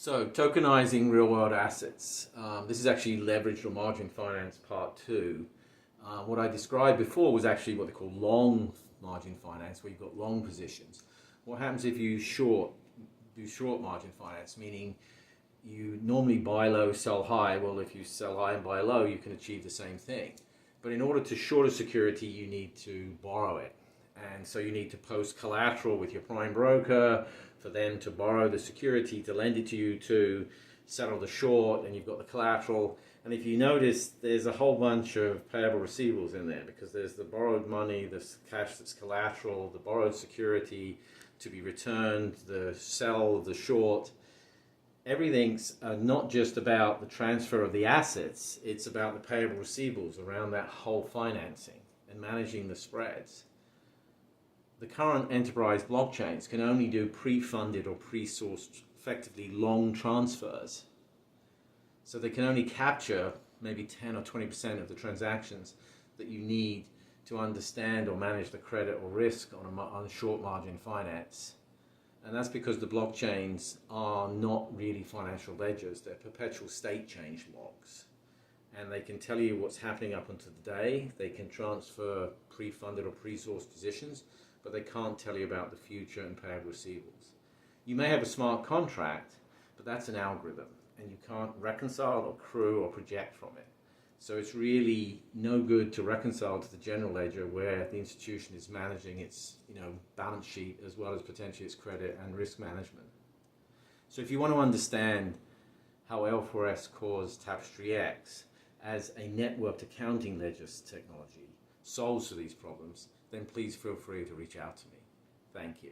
So, tokenizing real world assets. This is actually leveraged or margin finance part 2. What I described before was actually what they call long margin finance, where you've got long positions. What happens if you do short margin finance, meaning you normally buy low, sell high. Well, if you sell high and buy low, you can achieve the same thing. But in order to short a security, you need to borrow it. And so you need to post collateral with your prime broker for them to borrow the security to lend it to you to settle the short, and you've got the collateral. And if you notice, there's a whole bunch of payable receivables in there because there's the borrowed money, the cash that's collateral, the borrowed security to be returned, the sell of the short. Everything's not just about the transfer of the assets, it's about the payable receivables around that whole financing and managing the spreads. The current enterprise blockchains can only do pre-funded or pre-sourced, effectively long transfers. So they can only capture maybe 10 or 20% of the transactions that you need to understand or manage the credit or risk on a short margin finance. And that's because the blockchains are not really financial ledgers, they're perpetual state change logs. And they can tell you what's happening up until the day. They can transfer pre-funded or pre-sourced positions, but they can't tell you about the future and payable receivables. You may have a smart contract, but that's an algorithm, and you can't reconcile, accrue, or project from it. So it's really no good to reconcile to the general ledger where the institution is managing its balance sheet as well as potentially its credit and risk management. So if you want to understand how L4S Core's Tapestry X as a networked accounting ledgers technology solves for these problems, then please feel free to reach out to me. Thank you.